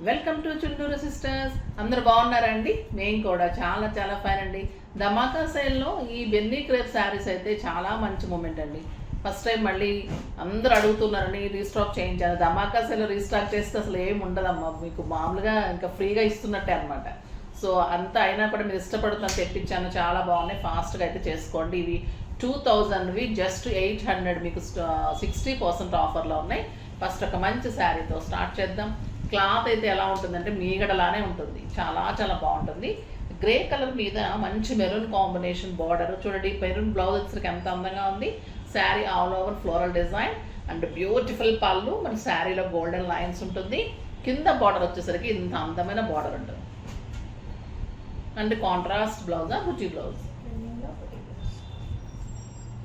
Welcome to Chunduru sisters. అందరు బాగున్నారండి? మేము కూడా చాలా చాలా ఫైన్ అండి. ధమాకా సేల్లో ఈ బెన్నీ క్రేప్ శారీస్ అయితే చాలా మంచి మూమెంట్ అండి. ఫస్ట్ టైం మళ్ళీ అందరూ అడుగుతున్నారని రీస్టాక్ చేయించాను. ధమాకా సేల్లో రీస్టాక్ చేస్తే అసలు ఏమి ఉండదమ్మా, మీకు మామూలుగా ఇంకా ఫ్రీగా ఇస్తున్నట్టే అనమాట. సో అంతా అయినా కూడా మీరు ఇష్టపడుతున్న తెప్పించాను, చాలా బాగున్నాయి. ఫాస్ట్గా అయితే చేసుకోండి. ఇవి 2000వి జస్ట్ 800, మీకు 60% ఆఫర్లో ఉన్నాయి. ఫస్ట్ ఒక మంచి శారీతో స్టార్ట్ చేద్దాం. క్లాత్ అయితే ఎలా ఉంటుందంటే మీగడలానే ఉంటుంది, చాలా చాలా బాగుంటుంది. గ్రే కలర్ మీద మంచి మెరూన్ కాంబినేషన్ బార్డర్ చూడండి. మెరూన్ బ్లౌజ్ వచ్చేసరికి ఎంత అందంగా ఉంది. Sari all over floral design and beautiful పళ్ళు. మన శారీలో గోల్డెన్ లైన్స్ ఉంటుంది. కింద బార్డర్ వచ్చేసరికి ఇంత అందమైన బార్డర్ ఉంటుంది. And contrast blouse, buti blouse,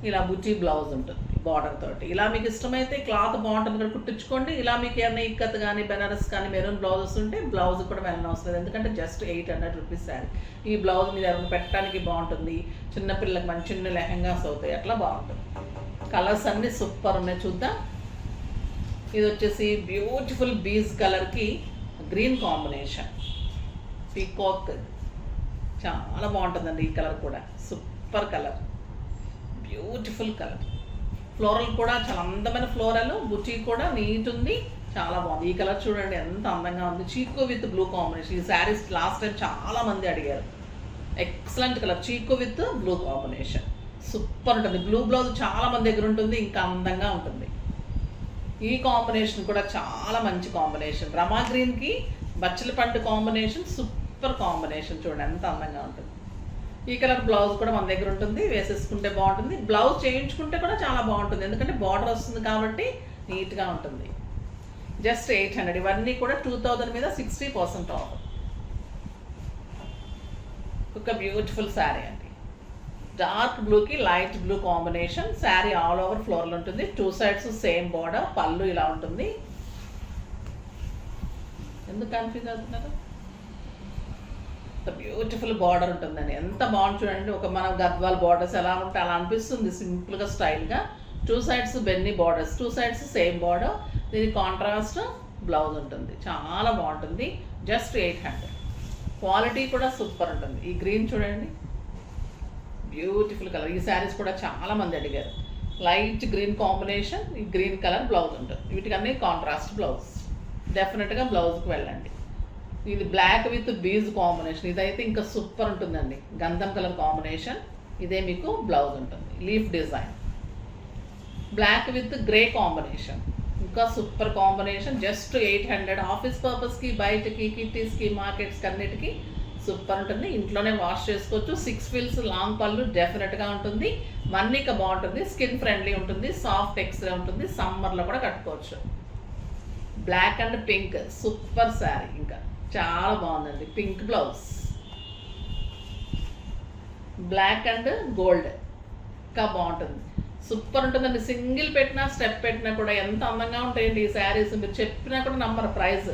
ఇలా బుటీ బ్లౌజ్ ఉంటుంది బార్డర్ తోటి. ఇలా మీకు ఇష్టమైతే క్లాత్ బాగుంటుంది కూడా కుట్టించుకోండి. ఇలా మీకు ఏమైనా ఇక్కత్ కానీ బెనారస్ కానీ మెరూన్ బ్లౌజెస్ ఉంటే బ్లౌజ్ కూడా వెళ్ళని అవసరం లేదు, ఎందుకంటే జస్ట్ 800 రూపీస్ శారీ. ఈ బ్లౌజ్ మీరు ఎవరైనా పెట్టడానికి బాగుంటుంది. చిన్నపిల్లలకి మంచి చిన్న లెహంగాస్ అవుతాయి, అట్లా బాగుంటుంది. కలర్స్ అన్నీ సూపర్ ఉన్నాయి, చూద్దాం. ఇది వచ్చేసి బ్యూటిఫుల్ బీజ్ కలర్కి గ్రీన్ కాంబినేషన్, పీకాక్, చాలా బాగుంటుందండి. ఈ కలర్ కూడా super colour, beautiful colour. Floral కూడా చాలా అందమైన ఫ్లోరల్, బుటీ కూడా నీట్ ఉంది, చాలా బాగుంది. ఈ కలర్ చూడండి ఎంత అందంగా ఉంది. చీకో విత్ బ్లూ కాంబినేషన్. ఈ శారీస్ లాస్ట్ టైం చాలా మంది అడిగారు. Excellent colour, చీకో with blue combination, super ఉంటుంది. బ్లూ బ్లౌజ్ చాలా మంది దగ్గర ఉంటుంది, ఇంకా అందంగా ఉంటుంది. ఈ కాంబినేషన్ కూడా చాలా మంచి కాంబినేషన్. రమా గ్రీన్కి బచ్చల పండు కాంబినేషన్, సూపర్ కాంబినేషన్. చూడండి ఎంత అందంగా ఉంటుంది. ఈ కలర్ బ్లౌజ్ కూడా మన దగ్గర ఉంటుంది, వేసేసుకుంటే బాగుంటుంది. బ్లౌజ్ చేయించుకుంటే కూడా చాలా బాగుంటుంది, ఎందుకంటే బార్డర్ వస్తుంది కాబట్టి నీట్గా ఉంటుంది. జస్ట్ 800. ఇవన్నీ కూడా 2000 మీద 60% ఆఫ్. ఒక బ్యూటిఫుల్ శారీ అండి. డార్క్ బ్లూకి light blue combination. Sari all over ఫ్లోర్లో ఉంటుంది. 2 సైడ్స్ సేమ్ బార్డర్, పళ్ళు ఇలా ఉంటుంది. ఎందుకు కన్ఫ్యూజ్ అవుతున్నారు? బ్యూటిఫుల్ బార్డర్ ఉంటుందండి, ఎంత బాగుంది చూడండి. ఒక మన గద్వాల్ బార్డర్స్ ఎలా ఉంటే అలా అనిపిస్తుంది, సింపుల్గా స్టైల్గా. 2 సైడ్స్ బెన్నీ బార్డర్స్, 2 సైడ్స్ సేమ్ బార్డర్. దీని కాంట్రాస్ట్ బ్లౌజ్ ఉంటుంది, చాలా బాగుంటుంది. జస్ట్ 800. క్వాలిటీ కూడా సూపర్ ఉంటుంది. ఈ గ్రీన్ చూడండి, బ్యూటిఫుల్ కలర్. ఈ శారీస్ కూడా చాలా మంది అడిగారు. లైట్ గ్రీన్ కాంబినేషన్, ఈ గ్రీన్ కలర్ బ్లౌజ్ ఉంటుంది. వీటికన్నీ కాంట్రాస్ట్ బ్లౌజ్. డెఫినెట్గా బ్లౌజ్కి వెళ్ళండి. ఇది బ్లాక్ విత్ బీజ్ కాంబినేషన్. ఇదైతే ఇంకా సూపర్ ఉంటుందండి. గంధం కలర్ కాంబినేషన్. ఇదే మీకు బ్లౌజ్ ఉంటుంది, leaf design. Black with grey combination, ఇంకా సూపర్ కాంబినేషన్. జస్ట్ 800. ఆఫీస్ పర్పస్కి, బయటకి, కిటీస్కి, మార్కెట్స్కి అన్నిటికీ సూపర్ ఉంటుంది. ఇంట్లోనే వాష్ చేసుకోవచ్చు. 6 ఫిల్స్ లాంగ్ పళ్ళు డెఫినెట్గా ఉంటుంది. మన్నిక బాగుంటుంది, స్కిన్ ఫ్రెండ్లీ ఉంటుంది, సాఫ్ట్ ఎక్స్రే ఉంటుంది. సమ్మర్లో కూడా కట్టుకోవచ్చు. Black and pink super sari, ఇంకా చాలా బాగుందండి. Pink blouse, black and gold, ఇంకా బాగుంటుంది, సూపర్ ఉంటుందండి. సింగిల్ పెట్టినా స్టెప్ పెట్టినా కూడా ఎంత అందంగా ఉంటాయండి ఈ శారీస్. మీరు చెప్పినా కూడా నమ్మరు ప్రైస్,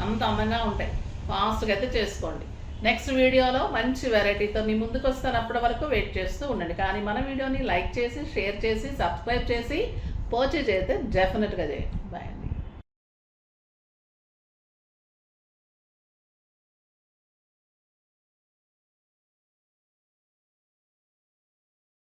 అంత అందంగా ఉంటాయి. ఫాస్ట్గా అయితే చేసుకోండి. నెక్స్ట్ వీడియోలో మంచి వెరైటీతో మీ ముందుకు వస్తాను. అప్పటి వరకు వెయిట్ చేస్తూ ఉండండి. కానీ మన వీడియోని లైక్ చేసి, షేర్ చేసి, సబ్స్క్రైబ్ చేసి, పర్చేజ్ అయితే డెఫినెట్గా చేయండి. బాయ్.